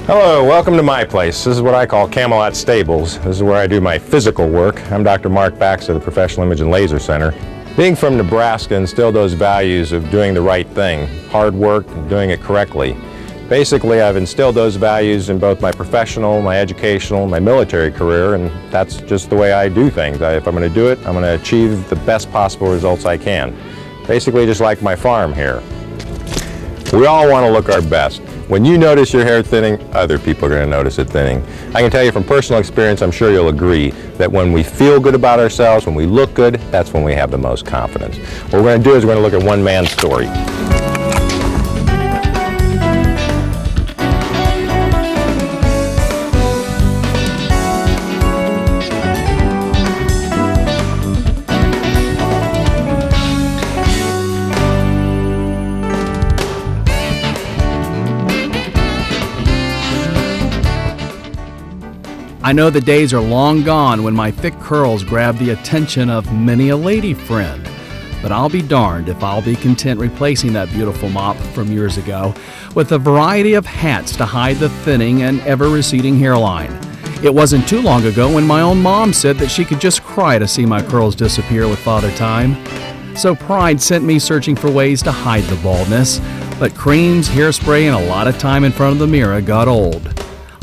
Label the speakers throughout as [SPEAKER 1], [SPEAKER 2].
[SPEAKER 1] Hello, welcome to my place. This is what I call Camelot Stables. This is where I do my physical work. I'm Dr. Mark Baxa of the Professional Image and Laser Center. Being from Nebraska instilled those values of doing the right thing, hard work, and doing it correctly. Basically, I've instilled those values in both my professional, my educational, my military career, and that's just the way I do things. If I'm going to do it, I'm going to achieve the best possible results I can. Basically, just like my farm here. We all want to look our best. When you notice your hair thinning, other people are going to notice it thinning. I can tell you from personal experience, I'm sure you'll agree, that when we feel good about ourselves, when we look good, that's when we have the most confidence. What we're going to do is we're going to look at one man's story.
[SPEAKER 2] I know the days are long gone when my thick curls grab the attention of many a lady friend, but I'll be darned if I'll be content replacing that beautiful mop from years ago with a variety of hats to hide the thinning and ever-receding hairline. It wasn't too long ago when my own mom said that she could just cry to see my curls disappear with Father Time. So pride sent me searching for ways to hide the baldness, but creams, hairspray, and a lot of time in front of the mirror got old.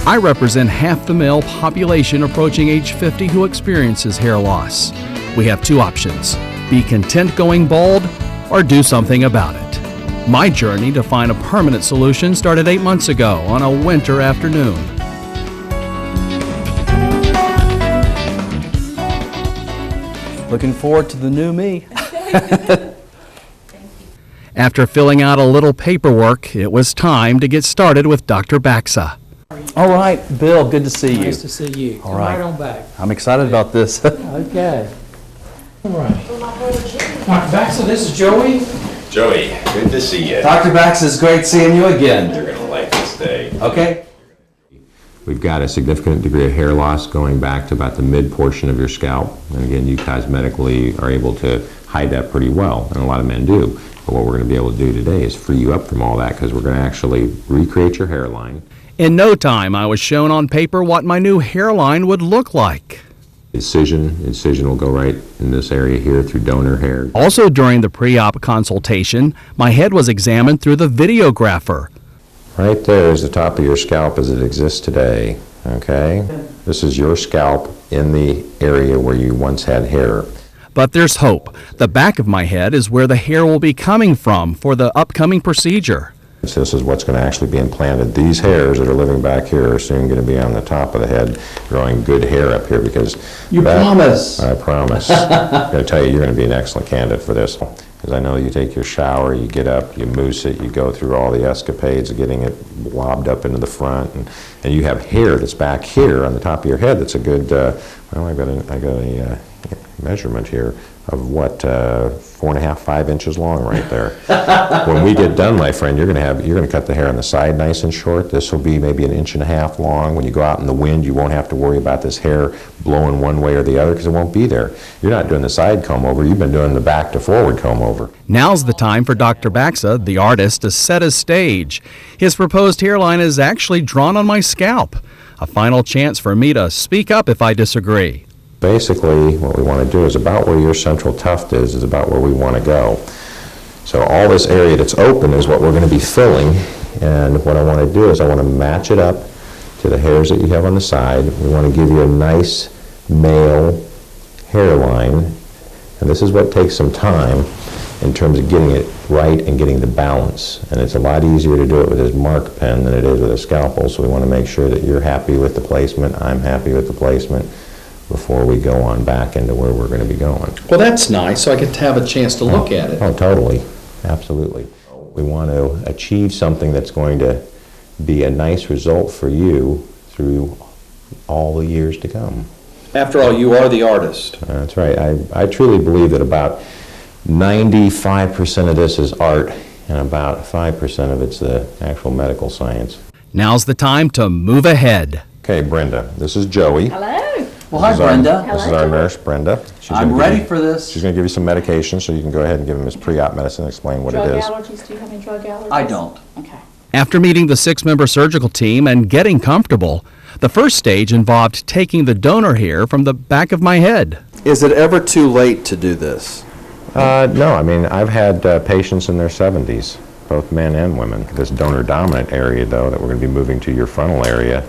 [SPEAKER 2] I represent half the male population approaching age 50 who experiences hair loss. We have two options: be content going bald or do something about it. My journey to find a permanent solution started 8 months ago on a winter afternoon. Looking forward to the new me. After filling out a little paperwork, it was time to get started with Dr. Baxa. All right, Bill, good to see you.
[SPEAKER 3] Nice to see you.
[SPEAKER 2] All
[SPEAKER 3] Come
[SPEAKER 2] right.
[SPEAKER 3] right on back.
[SPEAKER 2] I'm excited about this.
[SPEAKER 3] Okay. All right. Dr. Baxa, this is Joey.
[SPEAKER 1] Joey, good to see you.
[SPEAKER 2] Dr. Baxa, it's great seeing you again.
[SPEAKER 1] You're going to like this day.
[SPEAKER 2] Okay.
[SPEAKER 1] We've got a significant degree of hair loss going back to about the mid portion of your scalp. And again, you cosmetically are able to hide that pretty well, and a lot of men do. But what we're going to be able to do today is free you up from all that, because we're going to actually recreate your hairline.
[SPEAKER 2] In no time, I was shown on paper what my new hairline would look like.
[SPEAKER 1] Incision will go right in this area here through donor hair.
[SPEAKER 2] Also during the pre-op consultation, my head was examined through the videographer.
[SPEAKER 1] Right there is the top of your scalp as it exists today, okay? This is your scalp in the area where you once had hair.
[SPEAKER 2] But there's hope. The back of my head is where the hair will be coming from for the upcoming procedure.
[SPEAKER 1] This is what's going to actually be implanted. These hairs that are living back here are soon going to be on the top of the head, growing good hair up here, because
[SPEAKER 2] You promise.
[SPEAKER 1] I promise. I'm going to tell you, you're going to be an excellent candidate for this. Because I know you take your shower, you get up, you mousse it, you go through all the escapades of getting it lobbed up into the front, and you have hair that's back here on the top of your head that's a good, well, I got a measurement here of what, 4.5, 5 inches long right there. When we get done, my friend, you're going to cut the hair on the side nice and short. This will be maybe 1.5 inches long. When you go out in the wind, you won't have to worry about this hair blowing one way or the other, because it won't be there. You're not doing the side comb over. You've been doing the back to forward comb over.
[SPEAKER 2] Now's the time for Dr. Baxa, the artist, to set his stage. His proposed hairline is actually drawn on my scalp. A final chance for me to speak up if I disagree.
[SPEAKER 1] Basically, what we want to do is about where your central tuft is about where we want to go. So all this area that's open is what we're going to be filling, and what I want to do is I want to match it up to the hairs that you have on the side. We want to give you a nice male hairline, and this is what takes some time in terms of getting it right and getting the balance. And it's a lot easier to do it with this mark pen than it is with a scalpel, so we want to make sure that you're happy with the placement, I'm happy with the placement, before we go on back into where we're going to be going.
[SPEAKER 4] Well, that's nice, so I get to have a chance to look at it.
[SPEAKER 1] Oh, totally. Absolutely. We want to achieve something that's going to be a nice result for you through all the years to come.
[SPEAKER 4] After all, you are the artist.
[SPEAKER 1] That's right. I truly believe that about 95% of this is art, and about 5% of it's the actual medical science.
[SPEAKER 2] Now's the time to move ahead.
[SPEAKER 1] Okay, Brenda, this is Joey.
[SPEAKER 5] Hello.
[SPEAKER 2] Well, hi, Brenda.
[SPEAKER 1] This is our nurse, Brenda.
[SPEAKER 2] I'm ready for this.
[SPEAKER 1] She's going to give you some medication, so you can go ahead and give him his pre-op medicine and explain what it is.
[SPEAKER 5] Drug allergies? Do you have any drug allergies?
[SPEAKER 2] I don't.
[SPEAKER 5] Okay.
[SPEAKER 2] After meeting the 6-member surgical team and getting comfortable, the first stage involved taking the donor hair from the back of my head.
[SPEAKER 5] Is it ever too late to do this?
[SPEAKER 1] No, I mean, I've had patients in their 70s, both men and women. This donor-dominant area, though, that we're going to be moving to your frontal area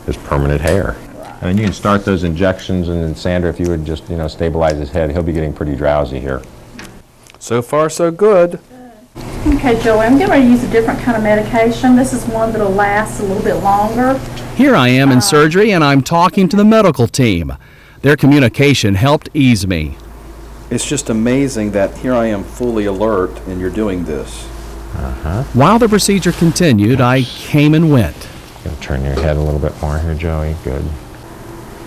[SPEAKER 1] is permanent hair. And then you can start those injections, and then Sandra, if you would just, stabilize his head, he'll be getting pretty drowsy here.
[SPEAKER 5] So far, so good.
[SPEAKER 6] Okay, Joey, I'm getting ready to use a different kind of medication. This is one that'll last a little bit longer.
[SPEAKER 2] Here I am in surgery, and I'm talking to the medical team. Their communication helped ease me.
[SPEAKER 5] It's just amazing that here I am fully alert and you're doing this.
[SPEAKER 2] While the procedure continued, I came and went.
[SPEAKER 1] Gonna turn your head a little bit more here, Joey. Good.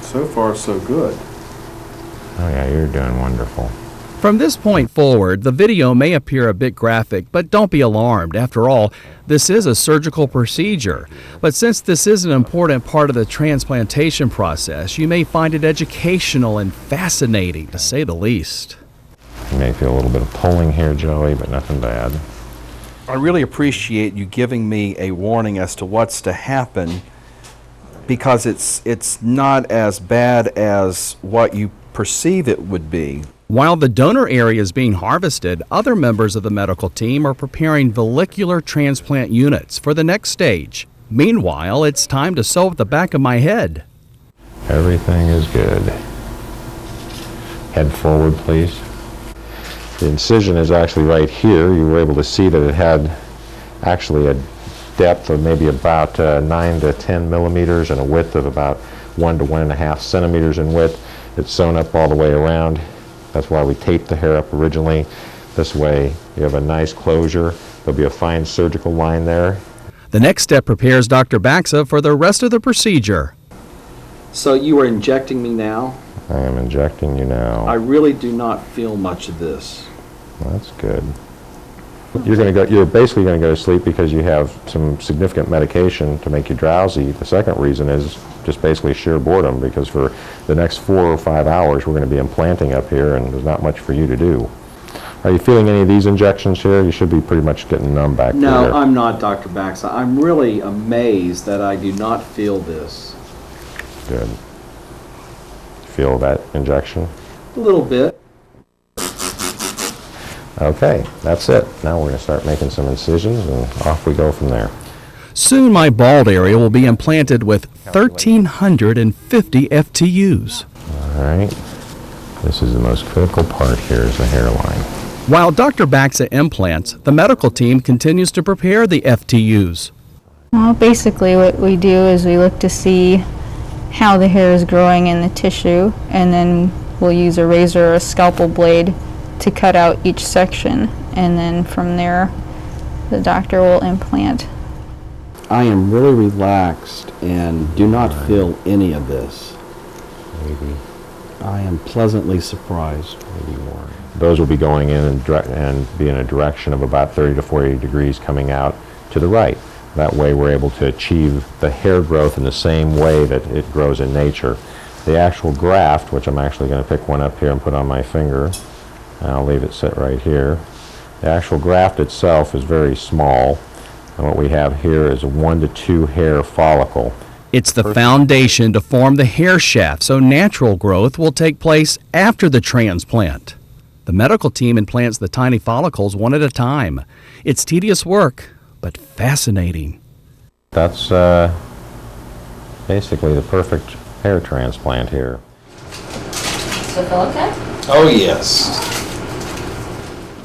[SPEAKER 5] So far, so good.
[SPEAKER 1] Oh yeah, you're doing wonderful.
[SPEAKER 2] From this point forward, the video may appear a bit graphic, but don't be alarmed. After all, this is a surgical procedure. But since this is an important part of the transplantation process, you may find it educational and fascinating, to say the least.
[SPEAKER 1] You may feel a little bit of pulling here, Joey, but nothing bad.
[SPEAKER 5] I really appreciate you giving me a warning as to what's to happen, because it's not as bad as what you perceive it would be.
[SPEAKER 2] While the donor area is being harvested, other members of the medical team are preparing follicular transplant units for the next stage. Meanwhile, it's time to sew up the back of my head.
[SPEAKER 1] Everything is good. Head forward, please. The incision is actually right here. You were able to see that it had actually a depth of maybe about 9 to 10 millimeters and a width of about 1 to 1.5 centimeters in width. It's sewn up all the way around. That's why we taped the hair up originally. This way you have a nice closure. There'll be a fine surgical line there.
[SPEAKER 2] The next step prepares Dr. Baxa for the rest of the procedure.
[SPEAKER 4] So you are injecting me now?
[SPEAKER 1] I am injecting you now.
[SPEAKER 4] I really do not feel much of this.
[SPEAKER 1] That's good. You're basically going to go to sleep because you have some significant medication to make you drowsy. The second reason is just basically sheer boredom, because for the next 4 or 5 hours we're going to be implanting up here and there's not much for you to do. Are you feeling any of these injections here? You should be pretty much getting numb back there.
[SPEAKER 4] No, I'm not, Dr. Baxa. I'm really amazed that I do not feel this.
[SPEAKER 1] Good. Feel that injection?
[SPEAKER 4] A little bit.
[SPEAKER 1] Okay, that's it. Now we're going to start making some incisions and off we go from there.
[SPEAKER 2] Soon my bald area will be implanted with 1,350 FTUs.
[SPEAKER 1] All right. This is the most critical part here, is the hairline.
[SPEAKER 2] While Dr. Baxa implants, the medical team continues to prepare the FTUs.
[SPEAKER 7] Well, basically what we do is we look to see how the hair is growing in the tissue, and then we'll use a razor or a scalpel blade to cut out each section, and then from there the doctor will implant.
[SPEAKER 8] I am really relaxed and do not feel any of this.
[SPEAKER 1] Maybe
[SPEAKER 8] I am pleasantly surprised.
[SPEAKER 1] maybe more. Those will be going in and be in a direction of about 30 to 40 degrees coming out to the right. That way we're able to achieve the hair growth in the same way that it grows in nature. The actual graft, which I'm actually going to pick one up here and put on my finger, and I'll leave it sit right here. The actual graft itself is very small, and what we have here is a 1 to 2 hair follicle.
[SPEAKER 2] It's the foundation to form the hair shaft, so natural growth will take place after the transplant. The medical team implants the tiny follicles one at a time. It's tedious work, but fascinating.
[SPEAKER 1] That's basically the perfect hair transplant here.
[SPEAKER 6] So feel okay?
[SPEAKER 4] Oh, yes.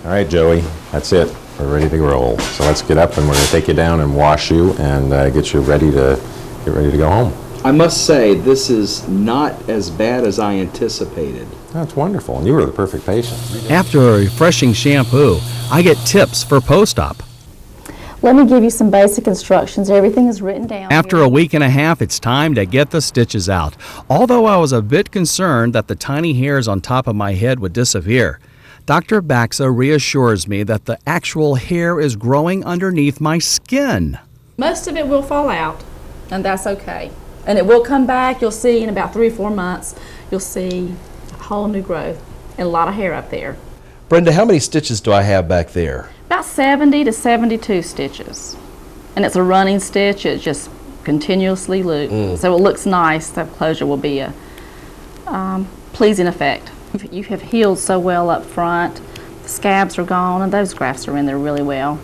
[SPEAKER 1] All right, Joey, that's it. We're ready to roll. So let's get up and we're going to take you down and wash you and get you ready to go home.
[SPEAKER 4] I must say, this is not as bad as I anticipated.
[SPEAKER 1] That's wonderful, and you were the perfect patient.
[SPEAKER 2] After a refreshing shampoo, I get tips for post-op.
[SPEAKER 6] Let me give you some basic instructions. Everything is written down.
[SPEAKER 2] After
[SPEAKER 6] here.
[SPEAKER 2] a week and a half, it's time to get the stitches out. Although I was a bit concerned that the tiny hairs on top of my head would disappear, Dr. Baxa reassures me that the actual hair is growing underneath my skin.
[SPEAKER 6] Most of it will fall out, and that's okay. And it will come back. You'll see in about 3 or 4 months, you'll see a whole new growth and a lot of hair up there.
[SPEAKER 5] Brenda, how many stitches do I have back there?
[SPEAKER 6] About 70 to 72 stitches. And it's a running stitch, it just continuously loops. So it looks nice, the closure will be a pleasing effect. You have healed so well up front, the scabs are gone, and those grafts are in there really well.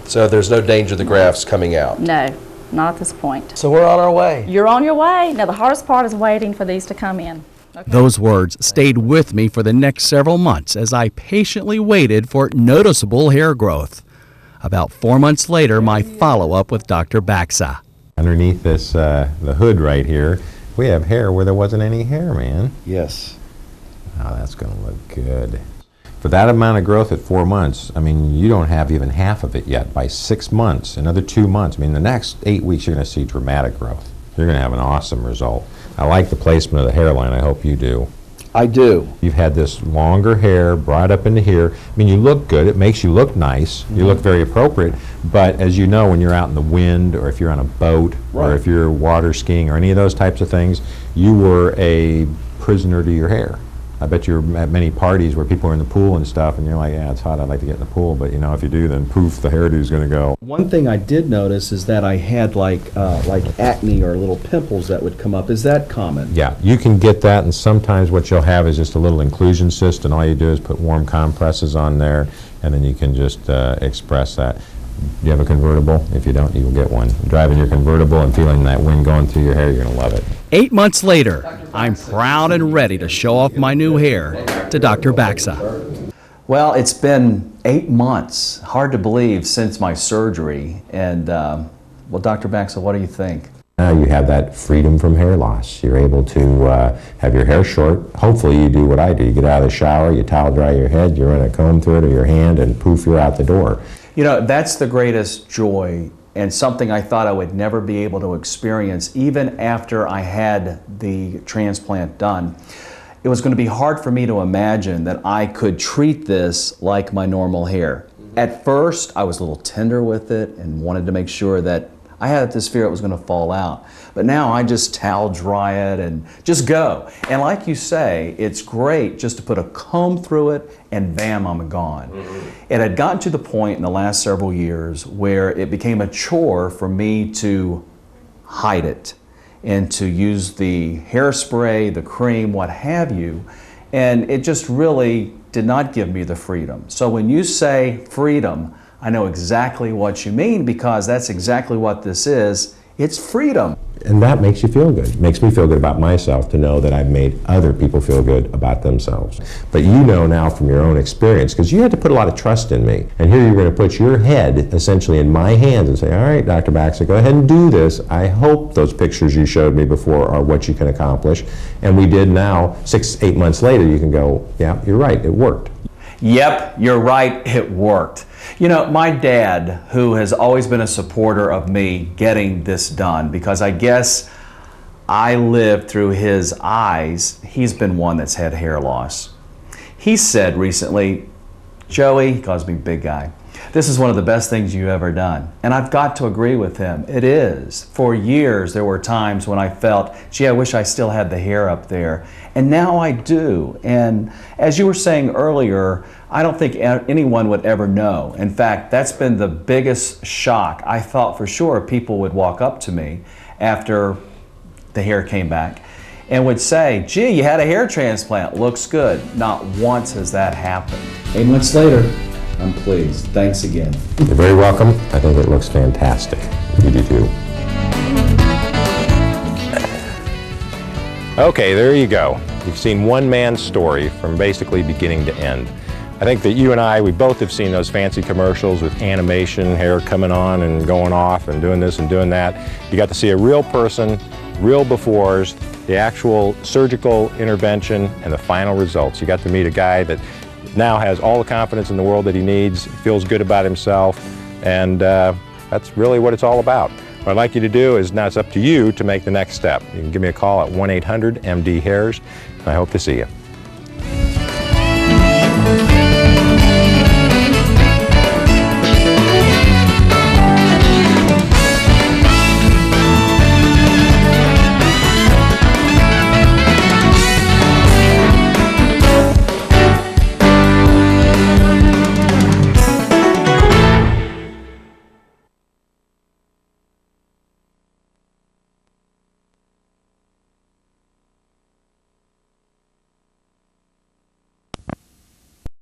[SPEAKER 9] So there's no danger of the grafts coming out?
[SPEAKER 6] No, not at this point.
[SPEAKER 9] So we're on our way.
[SPEAKER 6] You're on your way. Now the hardest part is waiting for these to come in. Okay.
[SPEAKER 2] Those words stayed with me for the next several months as I patiently waited for noticeable hair growth. About 4 months later, my follow-up with Dr. Baxa.
[SPEAKER 1] Underneath this, the hood right here, we have hair where there wasn't any hair, man.
[SPEAKER 8] Yes.
[SPEAKER 1] Oh, that's going to look good. For that amount of growth at 4 months, I mean, you don't have even half of it yet. By 6 months, another 2 months, I mean, the next 8 weeks, you're going to see dramatic growth. You're going to have an awesome result. I like the placement of the hairline. I hope you do.
[SPEAKER 8] I do.
[SPEAKER 1] You've had this longer hair brought up into here. I mean, you look good. It makes you look nice. You look very appropriate. But as you know, when you're out in the wind, or if you're on a boat, or if you're water skiing, or any of those types of things, you were a prisoner to your hair. I bet you're at many parties where people are in the pool and stuff, and you're like, yeah, it's hot, I'd like to get in the pool. But, you know, if you do, then poof, the hairdo's going to go.
[SPEAKER 8] One thing I did notice is that I had like acne or little pimples that would come up. Is that common?
[SPEAKER 1] Yeah, you can get that, and sometimes what you'll have is just a little inclusion cyst, and all you do is put warm compresses on there, and then you can just express that. Do you have a convertible? If you don't, you will get one. Driving your convertible and feeling that wind going through your hair, you're going to love it.
[SPEAKER 2] 8 months later, I'm proud and ready to show off my new hair to Dr. Baxa.
[SPEAKER 5] Well, it's been 8 months, hard to believe, since my surgery. And, well, Dr. Baxa, what do you think?
[SPEAKER 1] Now you have that freedom from hair loss. You're able to have your hair short. Hopefully you do what I do. You get out of the shower, you towel dry your head, you run a comb through it or your hand, and poof, you're out the door.
[SPEAKER 5] You know, that's the greatest joy, and something I thought I would never be able to experience even after I had the transplant done. It was going to be hard for me to imagine that I could treat this like my normal hair. At first, I was a little tender with it and wanted to make sure that I had this fear it was going to fall out. But now I just towel dry it and just go. And like you say, it's great just to put a comb through it and bam, I'm gone. It had gotten to the point in the last several years where it became a chore for me to hide it and to use the hairspray, the cream, what have you. And it just really did not give me the freedom. So when you say freedom, I know exactly what you mean, because that's exactly what this is. It's freedom.
[SPEAKER 1] And that makes you feel good. It makes me feel good about myself to know that I've made other people feel good about themselves. But you know now from your own experience, because you had to put a lot of trust in me. And here you're going to put your head essentially in my hands and say, all right, Dr. Baxa, go ahead and do this. I hope those pictures you showed me before are what you can accomplish. And we did now. 6-8 months later, you can go, yeah, you're right, it worked.
[SPEAKER 5] Yep, you're right, it worked. You know, my dad, who has always been a supporter of me getting this done, because I guess I lived through his eyes, he's been one that's had hair loss. He said recently, Joey, he calls me big guy, this is one of the best things you've ever done. And I've got to agree with him. It is. For years, there were times when I felt, gee, I wish I still had the hair up there. And now I do. And as you were saying earlier, I don't think anyone would ever know. In fact, that's been the biggest shock. I thought for sure people would walk up to me after the hair came back and would say, gee, you had a hair transplant, looks good. Not once has that happened.
[SPEAKER 8] 8 months later, I'm pleased. Thanks again.
[SPEAKER 1] You're very welcome. I think it looks fantastic. You do too. Okay, there you go. You've seen one man's story from basically beginning to end. I think that you and I, we both have seen those fancy commercials with animation, hair coming on and going off and doing this and doing that. You got to see a real person, real befores, the actual surgical intervention, and the final results. You got to meet a guy that now has all the confidence in the world that he needs, feels good about himself, and that's really what it's all about. What I'd like you to do is, now it's up to you to make the next step. You can give me a call at 1-800-MD-HAIRS, and I hope to see you.